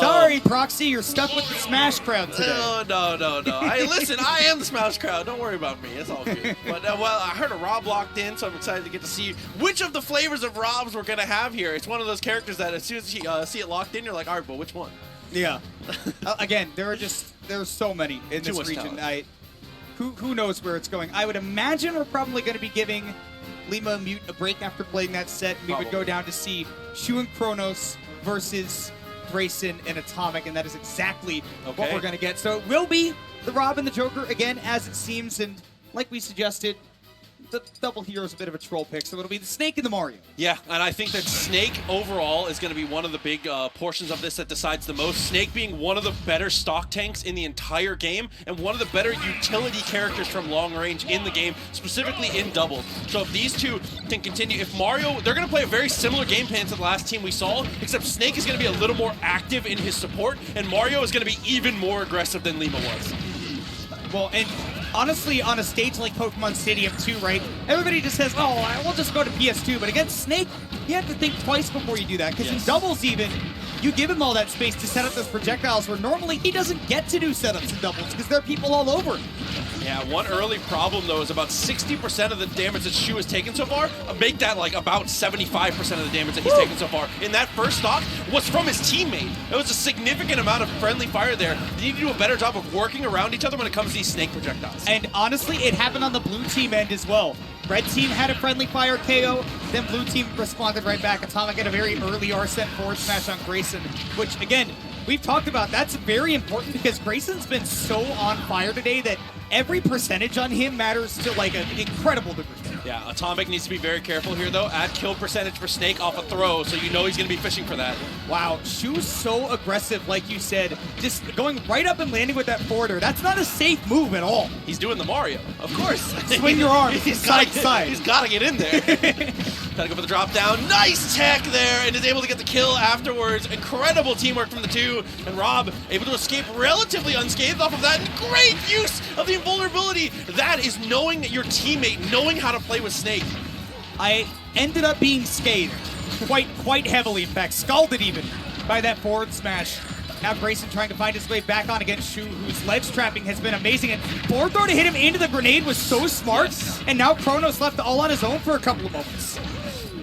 Sorry, Proxy, you're stuck with the Smash crowd today. No. Hey, listen, I am the Smash crowd. Don't worry about me. It's all good. But, well, I heard a R.O.B locked in, so I'm excited to get to see which of the flavors of R.O.Bs we're going to have here. It's one of those characters that as soon as you see it locked in, you're like, all right, but which one? Yeah. Again, there's so many in this region. Who knows where it's going? I would imagine we're probably going to be giving Lima and Mute a break after playing that set, and we would go down to see Shu and Kronos versus Grayson and Atomic, and that is exactly what we're going to get. So it will be the R.O.B and the Joker, again, as it seems, and like we suggested, the double hero is a bit of a troll pick, so it'll be the Snake and the Mario. Yeah, and I think that Snake overall is going to be one of the big portions of this that decides the most. Snake being one of the better stock tanks in the entire game and one of the better utility characters from long range in the game, specifically in doubles. So if these two can continue, if Mario, they're going to play a very similar game plan to the last team we saw, except Snake is going to be a little more active in his support, and Mario is going to be even more aggressive than Lima was. Well, and honestly, on a stage like Pokemon Stadium 2, right, everybody just says, oh, we'll just go to PS2. But against Snake, you have to think twice before you do that. Because in doubles even, you give him all that space to set up those projectiles where normally he doesn't get to do setups in doubles because there are people all over. Yeah, one early problem, though, is about 60% of the damage that Shu has taken so far, make that like about 75% of the damage that he's taken so far. In that first stock was from his teammate. It was a significant amount of friendly fire there. They need to do a better job of working around each other when it comes to these Snake projectiles. And honestly, it happened on the blue team end as well. Red team had a friendly fire KO, then blue team responded right back. Atomic had a very early R-set forward smash on Grayson, which, again, we've talked about. That's very important because Grayson's been so on fire today that every percentage on him matters to like an incredible degree. Yeah, Atomic needs to be very careful here, though. Add kill percentage for Snake off a throw, so you know he's going to be fishing for that. Wow, Shu's so aggressive, like you said, just going right up and landing with that forwarder. That's not a safe move at all. He's doing the Mario, of course. Swing your arms side to side. He's got to get in there. Gotta go for the drop down. Nice tech there, and is able to get the kill afterwards. Incredible teamwork from the two, and R.O.B able to escape relatively unscathed off of that. And great use of the invulnerability. That is knowing your teammate, knowing how to play with Snake. I ended up being scathed quite heavily, in fact, scalded even by that forward smash. Now Grayson trying to find his way back on against Shu, whose ledge trapping has been amazing. And forward throw to hit him into the grenade was so smart. Yes. And now Kronos left all on his own for a couple of moments.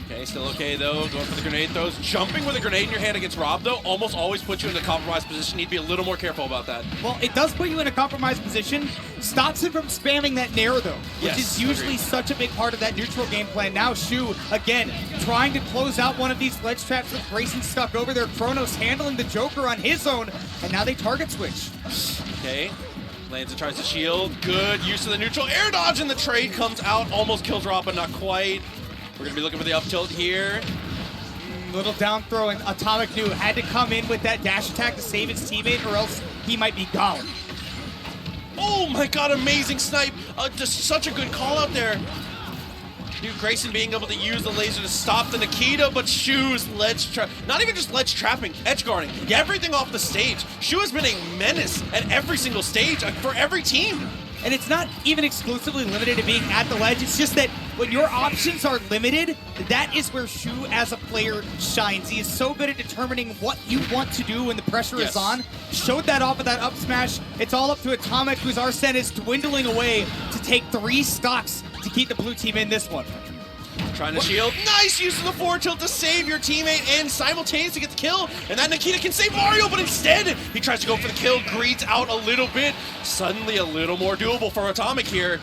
Okay, still okay though. Going for the grenade throws. Jumping with a grenade in your hand against R.O.B though almost always puts you in a compromised position. Need to be a little more careful about that. Well, it does put you in a compromised position. Stops him from spamming that Nair though, which is usually such a big part of that neutral game plan. Now Shu, again, trying to close out one of these ledge traps with Grayson stuck over there. Kronos handling the Joker on his own, and now they target switch. Okay. Lands and tries to shield. Good use of the neutral. Air dodge and the trade comes out. Almost kills R.O.B, but not quite. We're going to be looking for the up tilt here. Little down throw, and Atomic knew had to come in with that dash attack to save his teammate, or else he might be gone. Oh my god, amazing snipe. Just such a good call out there. Dude, Grayson being able to use the laser to stop the Nikita, but Shu's ledge trap. Not even just ledge trapping, edge guarding. Everything off the stage. Shu has been a menace at every single stage for every team. And it's not even exclusively limited to being at the ledge. It's just that when your options are limited, that is where Shu as a player shines. He is so good at determining what you want to do when the pressure is on. Showed that off with that up smash. It's all up to Atomic, whose Arsene is dwindling away to take 3 stocks to keep the blue team in this one. Trying to shield. Nice use of the forward tilt to save your teammate and simultaneously get the kill. And that Nikita can save Mario, but instead he tries to go for the kill, greeds out a little bit. Suddenly a little more doable for Atomic here.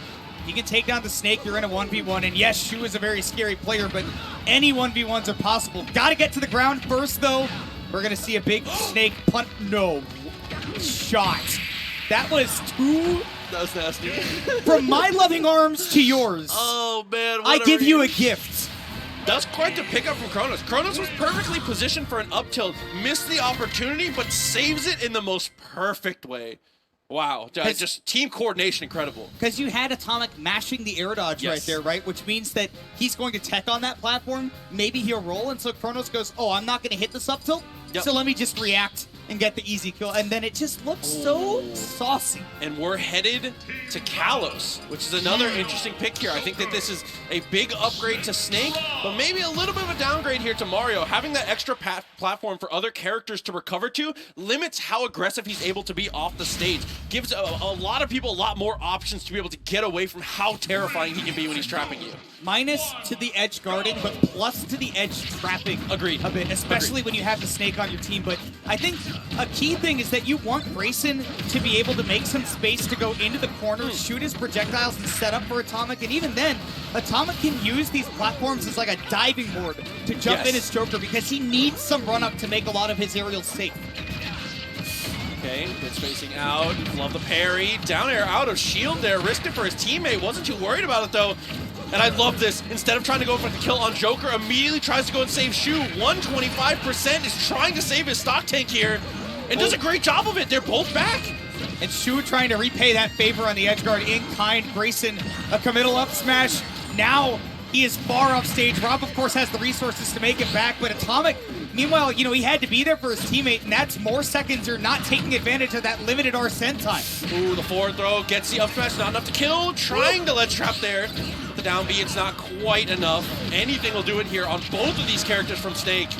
You can take down the Snake, you're in a 1v1, and yes, Shu is a very scary player, but any 1v1s are possible. Gotta get to the ground first, though. We're gonna see a big Snake punt. No. Shot. That was too... That was nasty. From my loving arms to yours. Oh, man. I give you a gift. That's quite the pickup from Kronos. Kronos was perfectly positioned for an up tilt, missed the opportunity, but saves it in the most perfect way. Wow, just team coordination incredible. Because you had Atomic mashing the air dodge right there, right? Which means that he's going to tech on that platform. Maybe he'll roll, and so Kronos goes, oh, I'm not going to hit this up tilt, so let me just react and get the easy kill. And then it just looks so saucy. And we're headed to Kalos, which is another interesting pick here. I think that this is a big upgrade to Snake, but maybe a little bit of a downgrade here to Mario. Having that extra platform for other characters to recover to limits how aggressive he's able to be off the stage. Gives a lot of people a lot more options to be able to get away from how terrifying he can be when he's trapping you. Minus to the edge guarding, but plus to the edge trapping. Agreed. A bit, especially when you have the Snake on your team. But I think a key thing is that you want Grayson to be able to make some space to go into the corner, shoot his projectiles, and set up for Atomic. And even then, Atomic can use these platforms as like a diving board to jump in his Joker because he needs some run-up to make a lot of his aerials safe. Okay, good spacing out. Love the parry. Down air out of shield there. Risked it for his teammate. Wasn't too worried about it, though. And I love this. Instead of trying to go for the kill on Joker, immediately tries to go and save Shu. 125% is trying to save his stock tank here. And does a great job of it. They're both back. And Shu trying to repay that favor on the edge guard in kind. Grayson, a committal up smash. Now he is far off stage. R.O.B, of course, has the resources to make it back, but Atomic, meanwhile, you know, he had to be there for his teammate, and that's more seconds you're not taking advantage of that limited Arsene time. Ooh, the forward throw gets the up smash, not enough to kill. Trying to ledge trap there. The down B, it's not quite enough. Anything will do it here on both of these characters from Snake.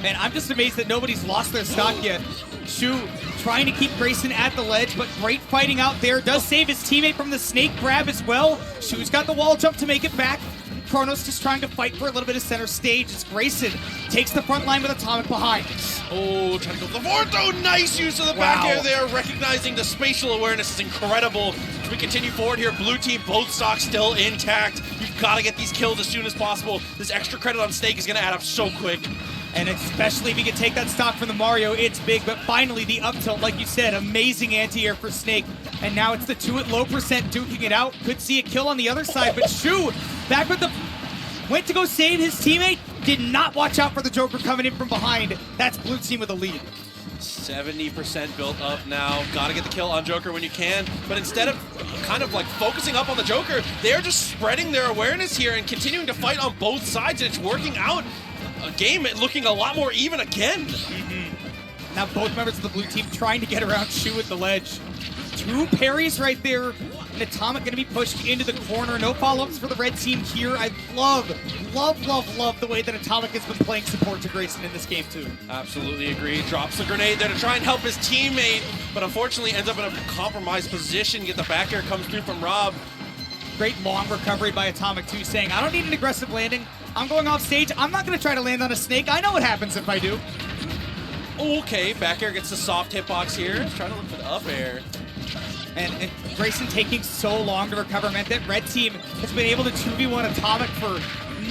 Man, I'm just amazed that nobody's lost their stock yet. Shu trying to keep Grayson at the ledge, but great fighting out there. Does save his teammate from the Snake grab as well. Shu's got the wall jump to make it back. Kronos just trying to fight for a little bit of center stage as Grayson takes the front line with Atomic behind. Oh, trying to go for the forward throw. Nice use of the back air there. Recognizing the spatial awareness is incredible. As we continue forward here, blue team, both stocks still intact. You've got to get these kills as soon as possible. This extra credit on Snake is going to add up so quick. And especially if you can take that stock from the Mario, it's big. But finally, the up tilt, like you said, amazing anti-air for Snake. And now it's the 2 at low percent duking it out. Could see a kill on the other side, but Shu back with the... Went to go save his teammate, did not watch out for the Joker coming in from behind. That's blue team with a lead. 70% built up now. Gotta get the kill on Joker when you can. But instead of kind of like focusing up on the Joker, they're just spreading their awareness here and continuing to fight on both sides. And it's working out. A game looking a lot more even again. Now both members of the blue team trying to get around Shu at the ledge. 2 parries right there. And Atomic going to be pushed into the corner. No follow-ups for the red team here. I love the way that Atomic has been playing support to Grayson in this game too. Absolutely agree. Drops the grenade there to try and help his teammate, but unfortunately ends up in a compromised position. Get the back air comes through from R.O.B. Great long recovery by Atomic too, saying, I don't need an aggressive landing. I'm going off stage. I'm not going to try to land on a Snake. I know what happens if I do. Okay, back air gets the soft hitbox here. He's trying to look for the up air. And Grayson taking so long to recover meant that red team has been able to 2v1 Atomic for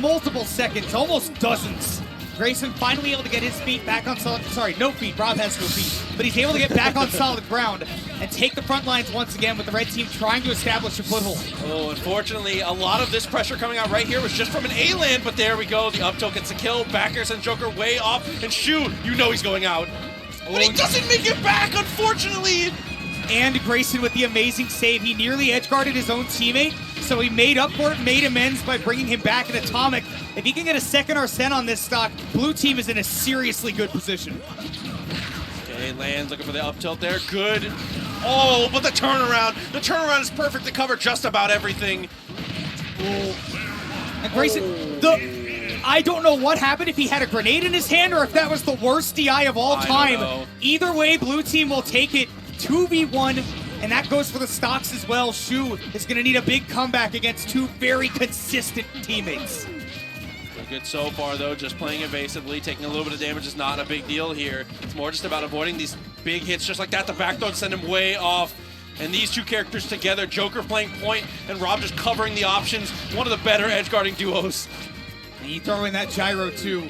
multiple seconds, almost dozens. Grayson finally able to get his feet back on solid, sorry, no feet, R.O.B has no feet, but he's able to get back on solid ground and take the front lines once again with the red team trying to establish a foothold. Oh, unfortunately, a lot of this pressure coming out right here was just from an A-land, but there we go. The up tilt gets the kill, back air sends Joker way off, and Shu, you know he's going out. But he doesn't make it back, unfortunately! And Grayson with the amazing save. He nearly edge-guarded his own teammate, so he made up for it, made amends by bringing him back in Atomic. If he can get a second Arsene on this stock, blue team is in a seriously good position. Okay, lands looking for the up tilt there. Good Oh, but the turnaround. The turnaround is perfect to cover just about everything. And Grayson, I don't know what happened, if he had a grenade in his hand or if that was the worst DI of all time. Either way, blue team will take it 2v1, and that goes for the stocks as well. Shu is going to need a big comeback against two very consistent teammates. Good so far, though, just playing evasively. Taking a little bit of damage is not a big deal here. It's more just about avoiding these big hits just like that. The back throw send him way off. And these two characters together, Joker playing point and R.O.B just covering the options. One of the better edge guarding duos. And you throw in that gyro too.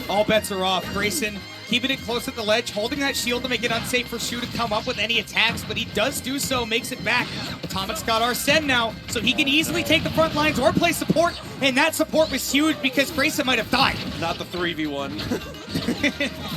All bets are off. Grayson keeping it close at the ledge, holding that shield to make it unsafe for Shu to come up with any attacks, but he does do so, makes it back. Atomic's got Arsene now, so he can easily take the front lines or play support, and that support was huge because Grayson might have died. Not the 3v1.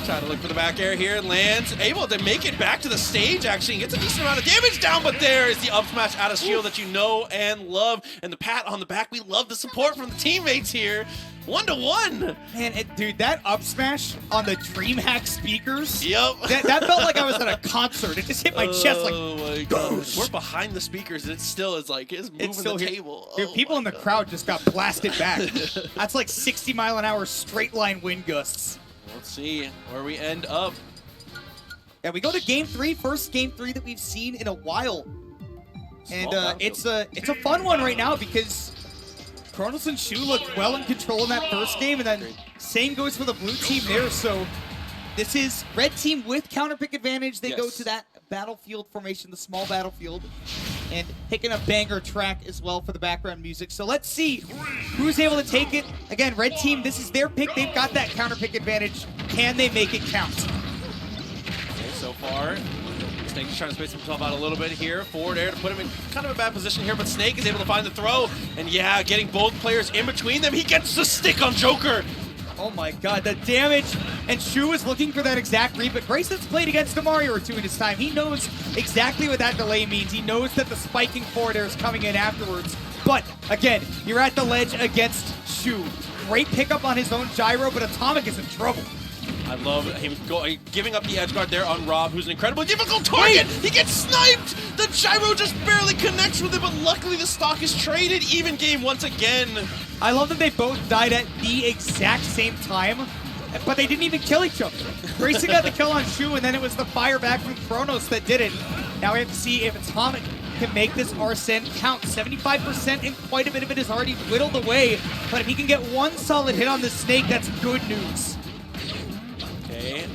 Trying to look for the back air here, lands, able to make it back to the stage actually, and gets a decent amount of damage down, but there is the up smash out of shield that you know and love, and the pat on the back. We love the support from the teammates here. 1-to-1. Man, dude, that up smash on the DreamHack speakers. Yep. That felt like I was at a concert. It just hit my chest like, oh my gosh. We're behind the speakers, and it still is like, it's moving the table. Dude, people in the crowd just got blasted back. That's like 60-mile-an-hour straight line wind gusts. Let's see where we end up. Yeah, we go to game 3, first game 3 that we've seen in a while. And it's a fun one right now because Kronos and Shu looked well in control in that first game, and then same goes for the blue team there. So this is red team with counter pick advantage. They go to that battlefield formation, the small battlefield, and picking a banger track as well for the background music. So let's see who's able to take it. Again, red team, this is their pick. They've got that counter pick advantage. Can they make it count? Okay, so far, Snake is trying to space himself out a little bit here. Forward air to put him in kind of a bad position here, but Snake is able to find the throw. And yeah, getting both players in between them. He gets the stick on Joker. Oh my god, the damage. And Shu is looking for that exact read, but Grayson's played against a Mario or two in his time. He knows exactly what that delay means. He knows that the spiking forward air is coming in afterwards. But again, you're at the ledge against Shu. Great pickup on his own gyro, but Atomic is in trouble. I love him giving up the edge guard there on R.O.B, who's an incredibly difficult target. He gets sniped. The gyro just barely connects with it, but luckily the stock is traded. Even game once again. I love that they both died at the exact same time, but they didn't even kill each other. Grayson got the kill on Shu, and then it was the fire back from Kronos that did it. Now we have to see if Atomic can make this Arsene count. 75%, and quite a bit of it is already whittled away. But if he can get one solid hit on the Snake, that's good news. Okay,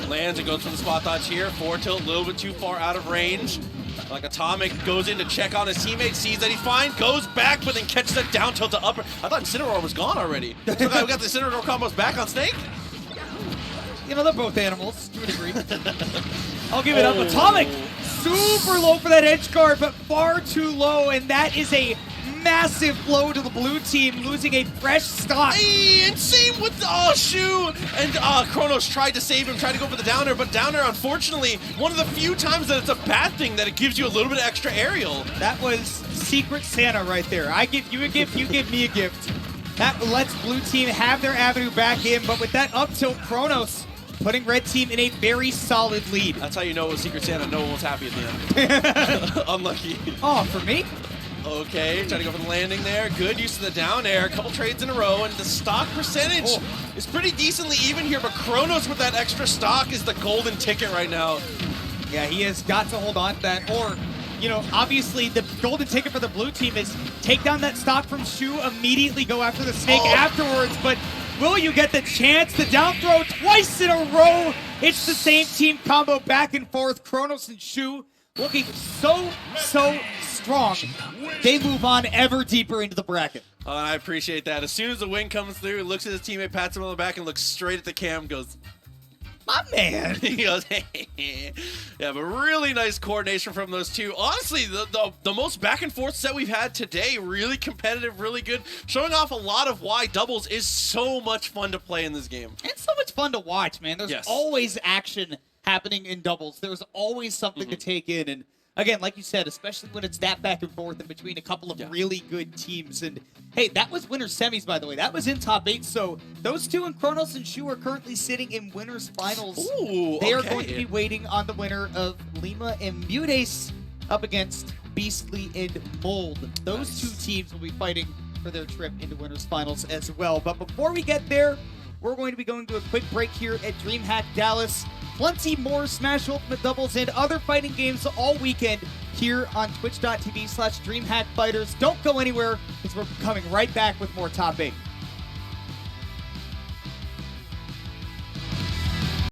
lands and goes for the spot dodge here. Forward tilt, a little bit too far out of range. Like Atomic goes in to check on his teammate, sees that he's fine, goes back, but then catches that down tilt to upper. I thought Incineroar was gone already. So we got the Incineroar combos back on Snake. You know, they're both animals, to a degree. I'll give it up. Atomic, super low for that edge guard, but far too low, and that is a massive blow to the blue team, losing a fresh stock. Hey, and same with Shu. And Kronos tried to save him, tried to go for the downer, but downer, unfortunately, one of the few times that it's a bad thing that it gives you a little bit of extra aerial. That was Secret Santa right there. I give you a gift, you give me a gift. That lets blue team have their avenue back in, but with that up tilt, Kronos putting red team in a very solid lead. That's how you know it was Secret Santa. No one was happy at the end. Unlucky. Oh, for me? Okay, trying to go for the landing there. Good use of the down air. A couple trades in a row, and the stock percentage is pretty decently even here, but Kronos with that extra stock is the golden ticket right now. Yeah, he has got to hold on to that, or, you know, obviously the golden ticket for the blue team is take down that stock from Shu, immediately go after the Snake afterwards, but will you get the chance to down throw twice in a row? It's the same team combo back and forth. Kronos and Shu looking so strong. They move on ever deeper into the bracket. I appreciate that. As soon as the win comes through, he looks at his teammate, pats him on the back, and looks straight at the cam, goes, my man. He goes, hey. Yeah, but really nice coordination from those two. Honestly, the most back and forth set we've had today, really competitive, really good, showing off a lot of why doubles is so much fun to play in this game. It's so much fun to watch, man. There's always action happening in doubles. There's always something to take in, and Again, like you said, especially when it's that back and forth in between a couple of really good teams. And hey, that was winners semis, by the way. That was in top 8. So those two in Kronos and Shu are currently sitting in winners finals. Ooh, they are going to be waiting on the winner of Lima and Mutace up against Beastly and Mold. Those two teams will be fighting for their trip into winners finals as well. But before we get there, we're going to be going to a quick break here at DreamHack Dallas. Plenty more Smash Ultimate Doubles and other fighting games all weekend here on twitch.tv/DreamHackFighters. Don't go anywhere, because we're coming right back with more Top 8.